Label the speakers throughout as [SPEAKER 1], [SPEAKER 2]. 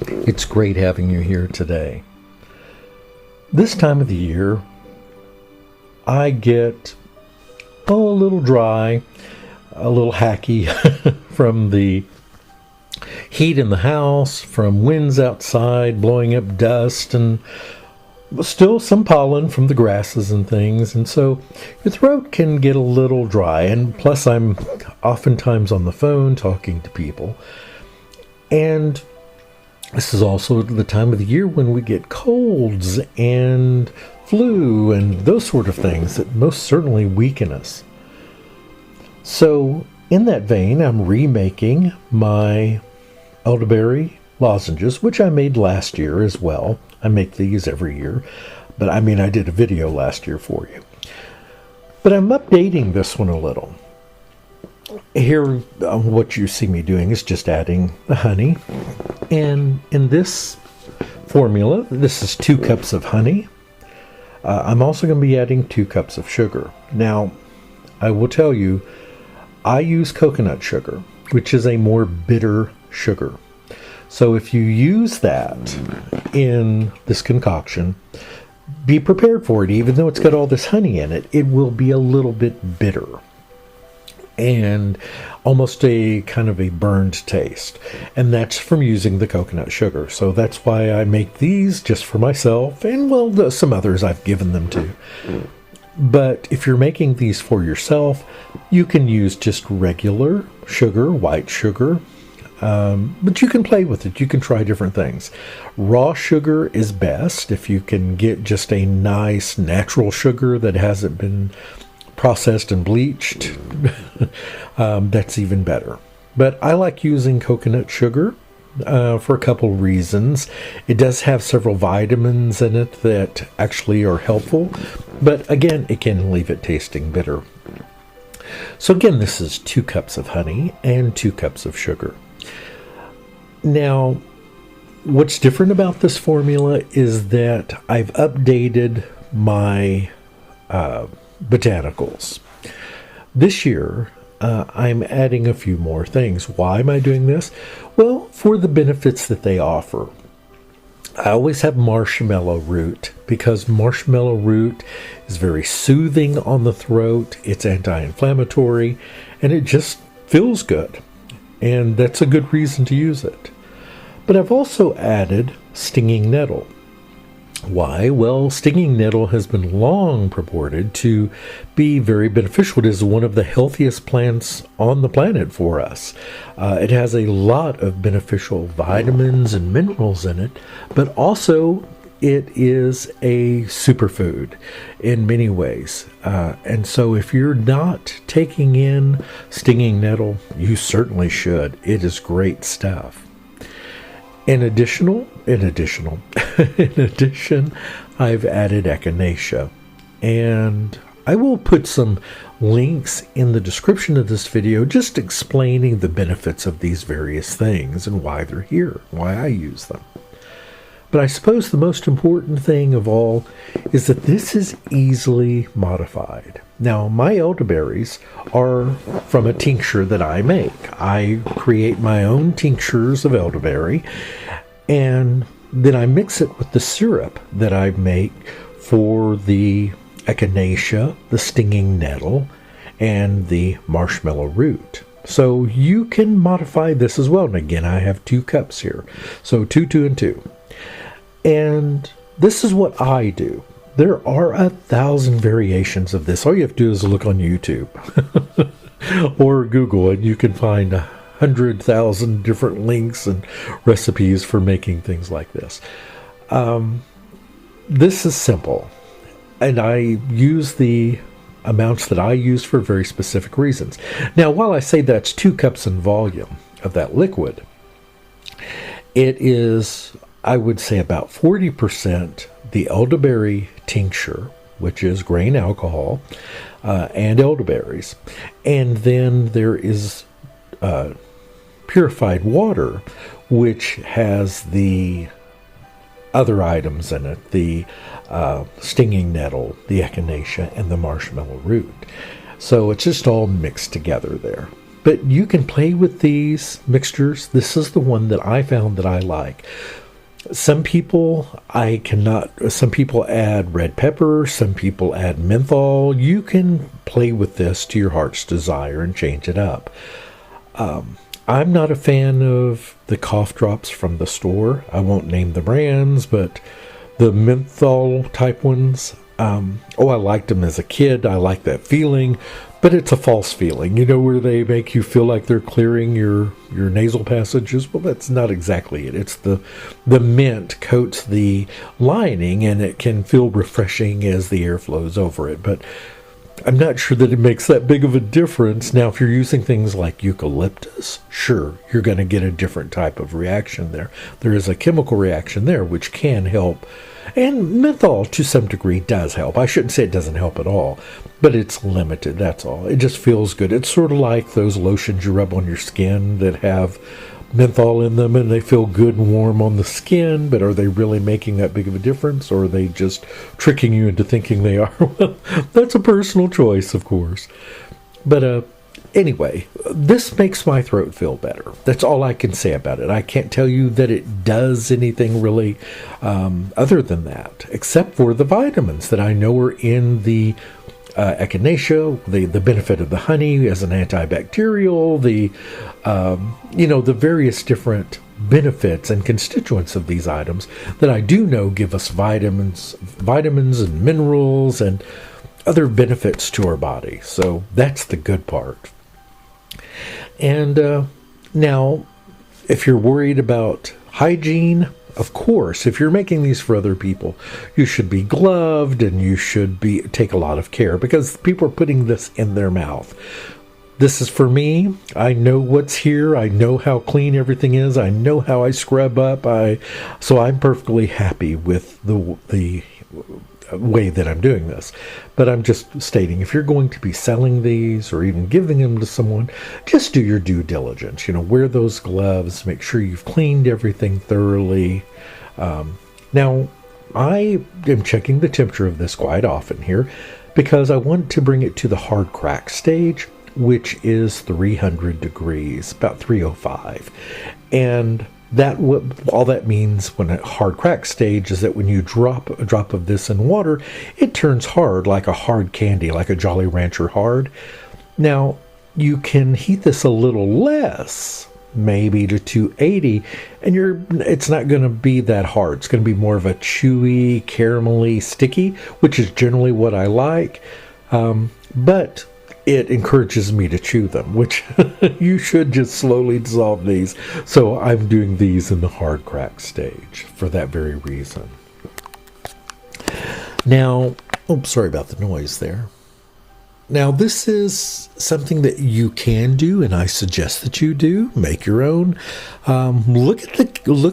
[SPEAKER 1] It's great having you here today. This time of the year, I get a little dry, a little hacky from the heat in the house, from winds outside blowing up dust, and still some pollen from the grasses and things. And so your throat can get a little dry. And plus, I'm oftentimes on the phone talking to people. And this is also the time of the year when we get colds and flu and those sort of things that most certainly weaken us. So in that vein, I'm remaking my elderberry lozenges, which I made last year as well. I make these every year, but I did a video last year for you. But I'm updating this one a little. Here, what you see me doing is just adding the honey. And in this formula, this is 2 cups of honey. I'm also going to be adding 2 cups of sugar. Now, I will tell you, I use coconut sugar, which is a more bitter sugar. So if you use that in this concoction, be prepared for it. Even though it's got all this honey in it, it will be a little bit bitter and almost a kind of a burned taste. And that's from using the coconut sugar. So that's why I make these just for myself, and well, some others I've given them to. But if you're making these for yourself, you can use just regular sugar, white sugar, but you can play with it. You can try different things. Raw sugar is best. If you can get just a nice natural sugar that hasn't been processed and bleached, that's even better. But I like using coconut sugar for a couple reasons. It does have several vitamins in it that actually are helpful, but again, it can leave it tasting bitter. So again, this is 2 cups of honey and 2 cups of sugar. Now, what's different about this formula is that I've updated my botanicals. This year, I'm adding a few more things. Why am I doing this? Well, for the benefits that they offer. I always have marshmallow root because marshmallow root is very soothing on the throat. It's anti-inflammatory, and it just feels good. And that's a good reason to use it. But I've also added stinging nettle. Why? Well, stinging nettle has been long purported to be very beneficial. It is one of the healthiest plants on the planet for us. It has a lot of beneficial vitamins and minerals in it, but also it is a superfood in many ways. And so if you're not taking in stinging nettle, you certainly should. It is great stuff. In addition, I've added Echinacea, and I will put some links in the description of this video just explaining the benefits of these various things and why they're here, why I use them. But I suppose the most important thing of all is that this is easily modified. Now, my elderberries are from a tincture that I make. I create my own tinctures of elderberry, and then I mix it with the syrup that I make for the echinacea, the stinging nettle, and the marshmallow root. So you can modify this as well. And again, I have 2 cups here. So 2, 2, and 2. And this is what I do. There are 1,000 variations of this. All you have to do is look on YouTube or Google, and you can find 100,000 different links and recipes for making things like this. This is simple, and I use the amounts that I use for very specific reasons. Now, while I say that's 2 cups in volume of that liquid, it is, I would say, about 40% the elderberry tincture, which is grain alcohol, and elderberries. And then there is purified water, which has the other items in it, the stinging nettle, the echinacea, and the marshmallow root. So it's just all mixed together there. But you can play with these mixtures. This is the one that I found that I like. Some people some people add red pepper, some people add menthol. You can play with this to your heart's desire and change it up. I'm not a fan of the cough drops from the store. I won't name the brands, but the menthol type ones, I liked them as a kid. I like that feeling, but it's a false feeling, where they make you feel like they're clearing your nasal passages. Well, that's not exactly it. It's the mint coats the lining, and it can feel refreshing as the air flows over it, but I'm not sure that it makes that big of a difference. Now, if you're using things like eucalyptus, sure, you're going to get a different type of reaction there. There is a chemical reaction there which can help. And menthol, to some degree, does help. I shouldn't say it doesn't help at all, but it's limited, that's all. It just feels good. It's sort of like those lotions you rub on your skin that have menthol in them, and they feel good and warm on the skin, but are they really making that big of a difference, or are they just tricking you into thinking they are? Well, that's a personal choice, of course. But anyway, this makes my throat feel better. That's all I can say about it. I can't tell you that it does anything really other than that, except for the vitamins that I know are in the Echinacea, the benefit of the honey as an antibacterial, the various different benefits and constituents of these items that I do know give us vitamins and minerals and other benefits to our body. So that's the good part. And now, if you're worried about hygiene, of course, if you're making these for other people, you should be gloved and you should take a lot of care, because people are putting this in their mouth. This is for me. I know what's here. I know how clean everything is. I know how I scrub up. So I'm perfectly happy with the way that I'm doing this. But I'm just stating, if you're going to be selling these or even giving them to someone, just do your due diligence. Wear those gloves, make sure you've cleaned everything thoroughly. Now, I am checking the temperature of this quite often here because I want to bring it to the hard crack stage, which is 300 degrees, about 305. And all that means when a hard crack stage is that when you drop a drop of this in water, it turns hard like a hard candy, like a Jolly Rancher hard. Now, you can heat this a little less, maybe to 280, and it's not going to be that hard. It's going to be more of a chewy, caramelly, sticky, which is generally what I like. But it encourages me to chew them, which you should just slowly dissolve these. So I'm doing these in the hard crack stage for that very reason. Now, sorry about the noise there. Now, this is something that you can do, and I suggest that you do. Make your own. Look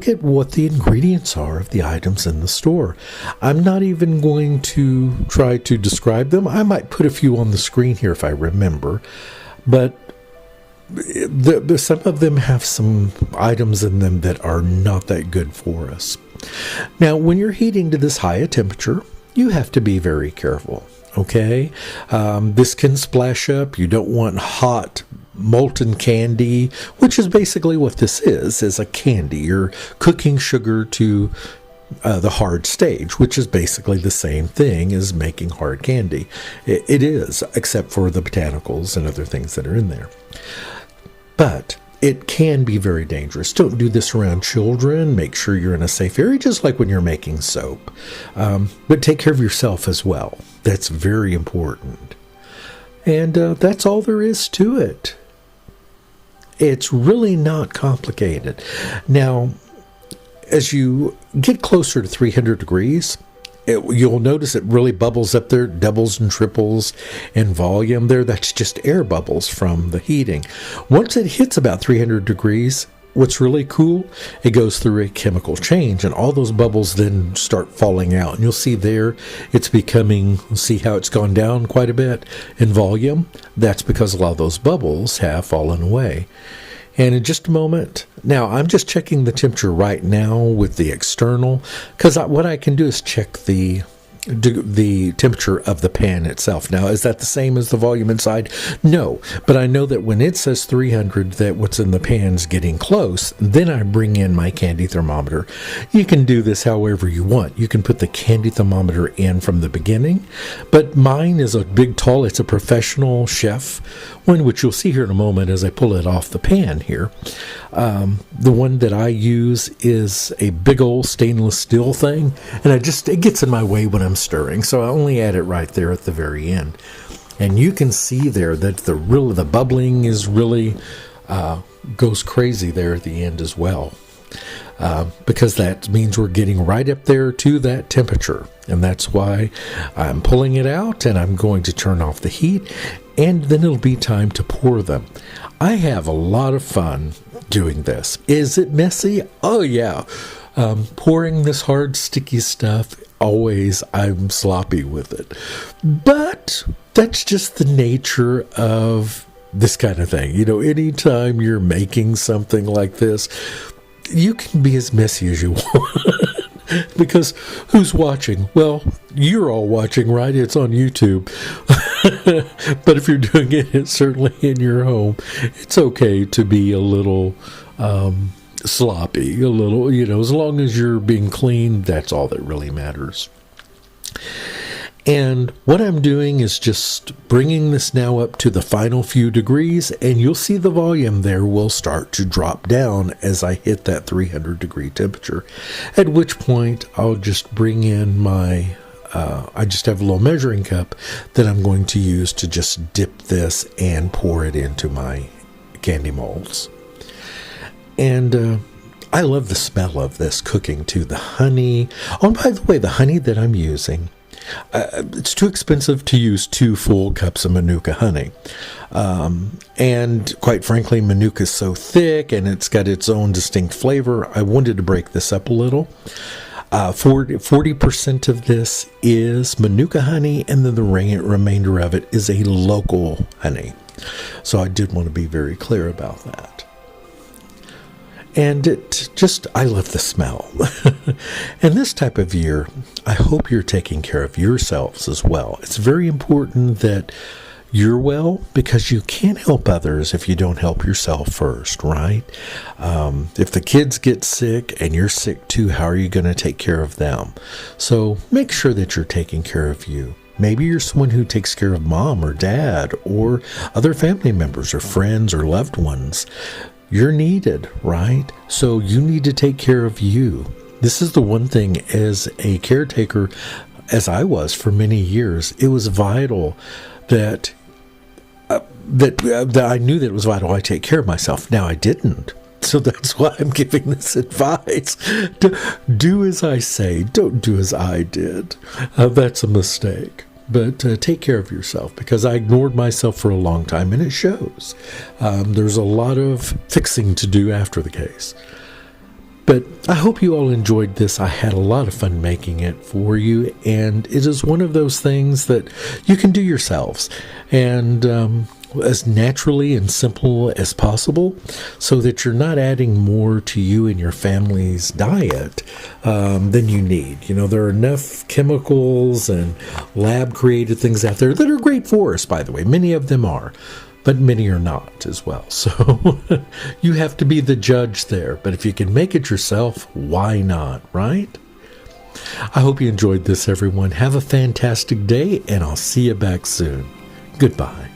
[SPEAKER 1] at what the ingredients are of the items in the store. I'm not even going to try to describe them. I might put a few on the screen here if I remember, but some of them have some items in them that are not that good for us. Now, when you're heating to this high a temperature, you have to be very careful. Okay, this can splash up. You don't want hot molten candy, which is basically what this is a candy. You're cooking sugar to the hard stage, which is basically the same thing as making hard candy. It is, except for the botanicals and other things that are in there. But it can be very dangerous. Don't do this around children. Make sure you're in a safe area, just like when you're making soap. But take care of yourself as well. That's very important. And that's all there is to it. It's really not complicated. Now, as you get closer to 300 degrees, you'll notice it really bubbles up there, doubles and triples in volume there. That's just air bubbles from the heating. Once it hits about 300 degrees, what's really cool, it goes through a chemical change, and all those bubbles then start falling out. And you'll see there, see how it's gone down quite a bit in volume? That's because a lot of those bubbles have fallen away. And in just a moment, now I'm just checking the temperature right now with the external, because what I can do is check the the temperature of the pan itself. Now, is that the same as the volume inside? No, but I know that when it says 300, that what's in the pan's getting close. Then I bring in my candy thermometer. You can do this however you want. You can put the candy thermometer in from the beginning, but mine is a big, tall, it's a professional chef one, which you'll see here in a moment as I pull it off the pan here. The one that I use is a big old stainless steel thing, and it gets in my way when I'm stirring, so I only add it right there at the very end. And you can see there that the bubbling is really goes crazy there at the end as well, because that means we're getting right up there to that temperature, and that's why I'm pulling it out and I'm going to turn off the heat, and then it'll be time to pour them. I have a lot of fun doing this. Is it messy? Oh yeah. Pouring this hard, sticky stuff, always I'm sloppy with it. But that's just the nature of this kind of thing. Anytime you're making something like this, you can be as messy as you want. Because who's watching? Well, you're all watching, right? It's on YouTube. But if you're doing it certainly in your home, it's okay to be a little sloppy, a little, as long as you're being clean, that's all that really matters. And what I'm doing is just bringing this now up to the final few degrees, and you'll see the volume there will start to drop down as I hit that 300 degree temperature, at which point I'll just bring in my I just have a little measuring cup that I'm going to use to just dip this and pour it into my candy molds. And I love the smell of this cooking too. The honey. Oh, and by the way, the honey that I'm using, it's too expensive to use 2 full cups of Manuka honey. And quite frankly, Manuka is so thick and it's got its own distinct flavor. I wanted to break this up a little. 40% of this is Manuka honey, and then the remainder of it is a local honey. So I did want to be very clear about that. And I love the smell. And this type of year, I hope you're taking care of yourselves as well. It's very important that you're well, because you can't help others if you don't help yourself first, right? If the kids get sick and you're sick too, how are you going to take care of them? So make sure that you're taking care of you. Maybe you're someone who takes care of mom or dad or other family members or friends or loved ones. You're needed, right? So you need to take care of you. This is the one thing as a caretaker, as I was for many years, it was vital that I knew that it was vital I take care of myself. Now I didn't. So that's why I'm giving this advice. Do as I say. Don't do as I did. That's a mistake. But take care of yourself, because I ignored myself for a long time, and it shows. There's a lot of fixing to do after the case. But I hope you all enjoyed this. I had a lot of fun making it for you, and it is one of those things that you can do yourselves, and as naturally and simple as possible, so that you're not adding more to you and your family's diet than you need. There are enough chemicals and lab-created things out there that are great for us, by the way. Many of them are, but many are not as well. So you have to be the judge there. But if you can make it yourself, why not, right? I hope you enjoyed this, everyone. Have a fantastic day, and I'll see you back soon. Goodbye.